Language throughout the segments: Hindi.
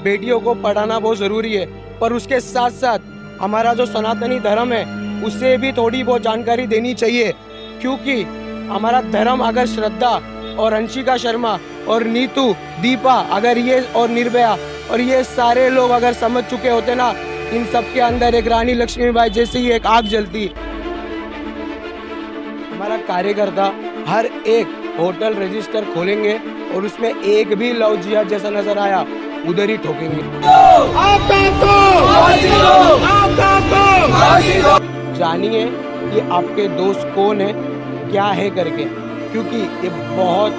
बेटियों को पढ़ाना बहुत ज़रूरी है, पर उसके साथ साथ हमारा जो सनातनी धर्म है उसे भी थोड़ी बहुत जानकारी देनी चाहिए, क्योंकि हमारा धर्म अगर श्रद्धा और अंशिका शर्मा और नीतू, दीपा अगर ये और निर्भया और ये सारे लोग अगर समझ चुके होते ना, इन सब के अंदर एक रानी लक्ष्मीबाई जैसी ही एक आग जलती। हमारा कार्यकर्ता हर एक होटल रजिस्टर खोलेंगे और उसमें एक भी लव जिहाद जैसा नजर आया उधर ही ठोकेंगे। जानिए कि आपके दोस्त कौन है, क्या है करके, क्योंकि ये बहुत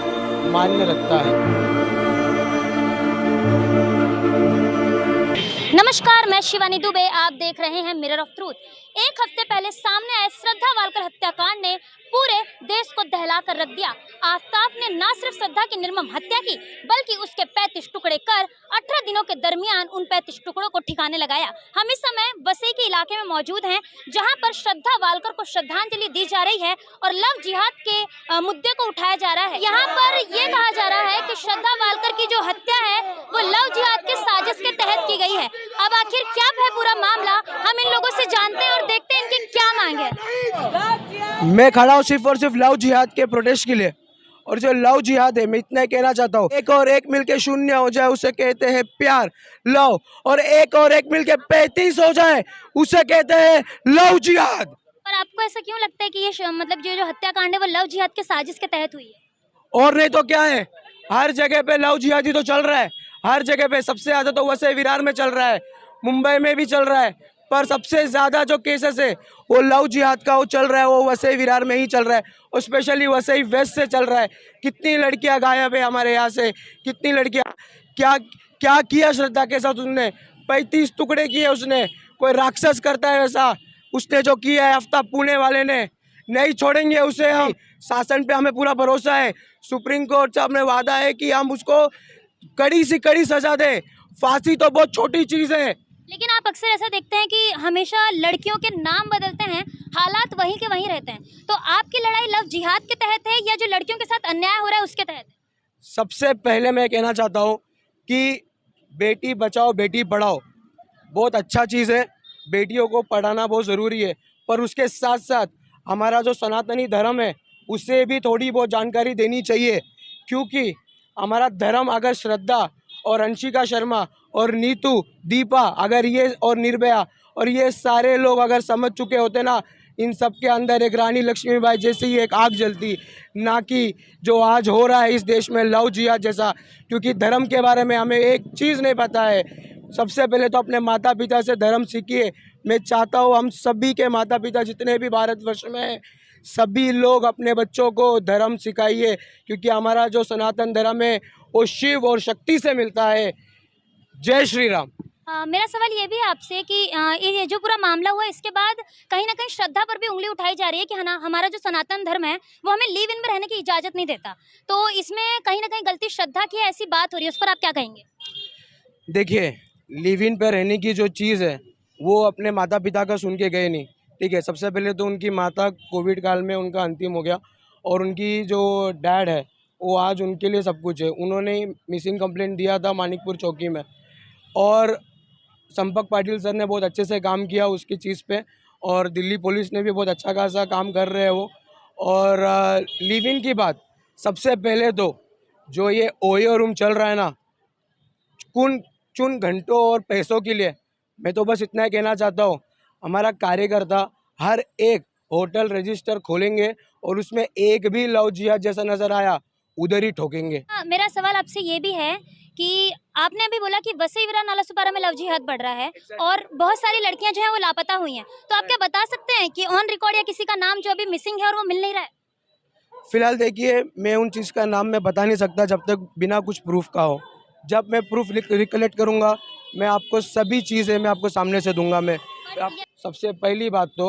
मान्य रखता है। नमस्कार, मैं शिवानी दुबे, आप देख रहे हैं मिरर ऑफ ट्रूथ। एक हफ्ते पहले सामने आए श्रद्धा वालकर हत्याकांड ने पूरे देश को दहला कर रख दिया। आफ्ताब ने न सिर्फ श्रद्धा की निर्मम हत्या की, बल्कि उसके 35 टुकड़े कर 18 दिनों के दरमियान उन 35 टुकड़ों को ठिकाने लगाया। हम इस समय वसई के इलाके में मौजूद हैं, जहां पर श्रद्धा वालकर को श्रद्धांजलि दी जा रही है और लव जिहाद के मुद्दे को उठाया जा रहा है। यहाँ पर ये कहा जा रहा है कि श्रद्धा वालकर की जो हत्या है वो लव जिहाद के साजिश के तहत की गई है। अब आखिर क्या है पूरा मामला, हम इन लोगों से जानते हैं और देखते हैं इनकी क्या मांग है। मैं खड़ा हूँ सिर्फ और सिर्फ लव जिहाद के प्रोटेस्ट के लिए, और जो लव जिहाद है मैं इतना कहना चाहता हूँ, एक और एक मिलके शून्य हो जाए उसे कहते हैं प्यार लव, और एक मिलके 35 हो जाए उसे कहते हैं लव जिहाद। पर आपको ऐसा क्यों लगता है कि ये मतलब जो हत्याकांड है वो लव जिहाद के साजिश के तहत हुई है? और नहीं तो क्या है, हर जगह पे लव जिहाद ही तो चल रहा है, हर जगह पे। सबसे ज्यादा तो वसई विरार में चल रहा है, मुंबई में भी चल रहा है, पर सबसे ज्यादा जो केसेस है वो लव जिहाद का वो चल रहा है, वो वसई विरार में ही चल रहा है, और स्पेशली वसई वेस्ट से चल रहा है। कितनी लड़कियां गायब है हमारे यहाँ से, कितनी लड़कियां, क्या क्या किया श्रद्धा के साथ उसने, 35 टुकड़े किए उसने। कोई राक्षस करता है वैसा, उसने जो किया है आफ्ताब पुणे वाले ने, नहीं छोड़ेंगे उसे हम। शासन पे हमें पूरा भरोसा है, सुप्रीम कोर्ट से हमने वादा है कि हम उसको कड़ी से कड़ी सजा दे। फांसी तो बहुत छोटी चीज है। लेकिन आप अक्सर ऐसा देखते हैं कि हमेशा लड़कियों के नाम बदलते हैं, हालात वहीं के वहीं रहते हैं। तो आपकी लड़ाई लव जिहाद के तहत है या जो लड़कियों के साथ अन्याय हो रहा है उसके तहत? सबसे पहले मैं कहना चाहता हूँ कि बेटी बचाओ बेटी पढ़ाओ बहुत अच्छा चीज़ है, बेटियों को पढ़ाना बहुत ज़रूरी है, पर उसके साथ साथ हमारा जो सनातनी धर्म है उसे भी थोड़ी बहुत जानकारी देनी चाहिए, क्योंकि हमारा धर्म अगर श्रद्धा और अंशिका शर्मा और नीतू, दीपा अगर ये और निर्भया और ये सारे लोग अगर समझ चुके होते ना, इन सब के अंदर एक रानी लक्ष्मीबाई जैसी ही एक आग जलती, ना कि जो आज हो रहा है इस देश में लव जिहाद जैसा। क्योंकि धर्म के बारे में हमें एक चीज़ नहीं पता है। सबसे पहले तो अपने माता पिता से धर्म सीखिए। मैं चाहता हूँ हम सभी के माता पिता जितने भी भारतवर्ष में हैं, सभी लोग अपने बच्चों को धर्म सिखाइए, क्योंकि हमारा जो सनातन धर्म है वो शिव और शक्ति से मिलता है। जय श्री राम। मेरा सवाल ये भी है आपसे कि ये जो पूरा मामला हुआ इसके बाद कहीं ना कहीं श्रद्धा पर भी उंगली उठाई जा रही है कि हमारा जो सनातन धर्म है वो हमें लिव इन में रहने की इजाज़त नहीं देता। तो इसमें कहीं ना कहीं गलती श्रद्धा की है, ऐसी बात हो रही है, उस पर आप क्या कहेंगे? देखिए, लिव इन पे रहने की जो चीज़ है वो अपने माता पिता का सुन के गए नहीं, ठीक है। सबसे पहले तो उनकी माता कोविड काल में उनका अंतिम हो गया, और उनकी जो डैड है वो आज उनके लिए सब कुछ है। उन्होंने मिसिंग कंप्लेंट दिया था मानिकपुर चौकी में, और संपक पाटिल सर ने बहुत अच्छे से काम किया उसकी चीज़ पे, और दिल्ली पुलिस ने भी बहुत अच्छा खासा काम कर रहे हैं वो। और लिव इन की बात, सबसे पहले तो जो ये ओयो रूम चल रहा है ना, कुन चुन घंटों और पैसों के लिए, मैं तो बस इतना ही कहना चाहता हूँ, हमारा कार्यकर्ता हर एक होटल रजिस्टर खोलेंगे और उसमें एक भी लव जिहाद जैसा नज़र आया उधर ही ठोकेंगे। मेरा सवाल आपसे ये भी है कि आपने अभी बोला कि वसई विरार नालासोपारा में लव जिहाद बढ़ रहा है और बहुत सारी लड़कियां जो है वो लापता हुई हैं, तो आप क्या बता सकते हैं कि ऑन रिकॉर्ड या किसी का नाम जो अभी मिसिंग है और वो मिल नहीं रहा है? फिलहाल देखिए, मैं उन चीज़ का नाम मैं बता नहीं सकता जब तक बिना कुछ प्रूफ का हो। जब मैं प्रूफ रिकलेक्ट करूँगा मैं आपको सभी चीज़ें मैं आपको सामने से दूंगा। मैं सबसे पहली बात तो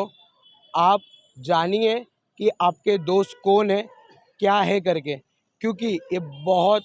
आप जानिए कि आपके दोस्त कौन है, क्या है करके, क्योंकि ये बहुत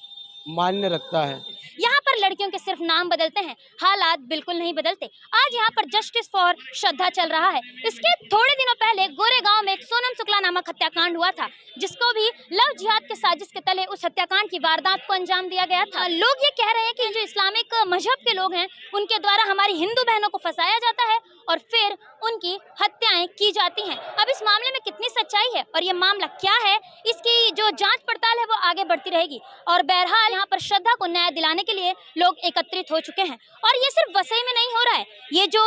मान्य रखता है। यहाँ पर लड़कियों लड़कियों के सिर्फ नाम बदलते हैं, हालात बिल्कुल नहीं बदलते। आज यहाँ पर जस्टिस फॉर श्रद्धा चल रहा है। इसके थोड़े दिनों पहले गोरेगांव में एक सोनम शुक्ला नामक हत्याकांड हुआ था, जिसको भी लव जिहाद के साजिश के तले उस हत्याकांड की वारदात को अंजाम दिया गया था। लोग ये कह रहे हैं कि जो इस्लामिक मजहब के लोग हैं, उनके द्वारा हमारी हिंदू बहनों को फंसाया जाता है और फिर उनकी हत्याएं की जाती हैं। अब इस मामले में कितनी सच्चाई है और ये मामला क्या है, इसकी जो जांच पड़ताल है वो आगे बढ़ती रहेगी। और बहरहाल यहाँ पर श्रद्धा को न्याय दिलाने के लिए लोग एकत्रित हो चुके हैं। और ये सिर्फ वसई में नहीं हो रहा है, ये जो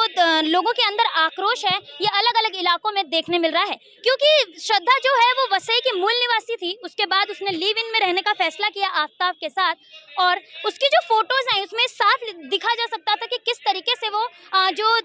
लोगों के अंदर आक्रोश है ये अलग अलग इलाकों में देखने मिल रहा है। क्योंकि श्रद्धा जो है वो वसई की मूल निवासी थी, उसके बाद उसने लिव इन में रहने का फैसला किया आफ्ताब के साथ, और उसकी जो फोटोज हैं उसमें साफ दिखा जा सकता था कि किस तरीके से वो जो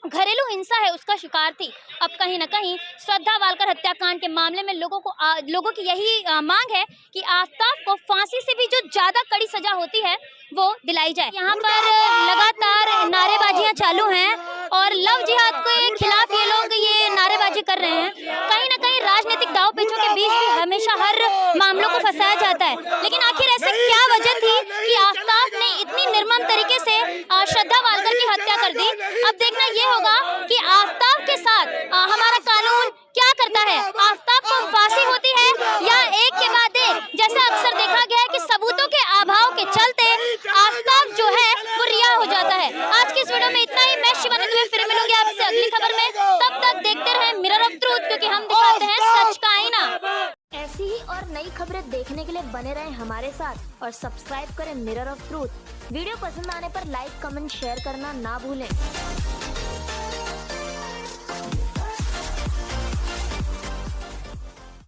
घरेलू हिंसा है उसका शिकार थी। अब कहीं न कहीं श्रद्धा वालकर हत्याकांड के मामले में लोगों की यही मांग है कि आफ्ताब को फांसी से भी जो ज़्यादा कड़ी सजा होती है वो दिलाई जाए। यहाँ पर लगातार नारेबाजियाँ चालू हैं और लव जिहाद के खिलाफ ये नारेबाजी कर रहे हैं। कहीं न कहीं राजनीतिक दाव पेचों के बीच भी हमेशा हर मामलों को फंसाया जाता है, लेकिन आखिर ऐसे क्या वजह थी कि आफ्ताब ने इतनी निर्मम तरीके से श्रद्धा वालकर की हत्या कर दी। अब देखना ये होगा कि आफ्ताब के साथ हमारा कानून क्या करता है। आफ्ताब को फांसी होती है या एक के बाद एक, जैसा अक्सर देखा गया है कि सबूतों के अभाव के चलते आफ्ताब जो है वो रिहा हो जाता है। आज की इस वीडियो में इतना ही। मैं शिवानी दुबे फिर मिलूंगी आपसे अगली खबर में। तब तक देखते रहें मिरर ऑफ ट्रूथ, क्योंकि हम दिखाते हैं सच का आईना। ऐसी ही और नई खबरें देखने के लिए बने रहें हमारे साथ और सब्सक्राइब करें मिरर ऑफ ट्रूथ। वीडियो पसंद आने पर लाइक, कमेंट, शेयर करना ना भूलें।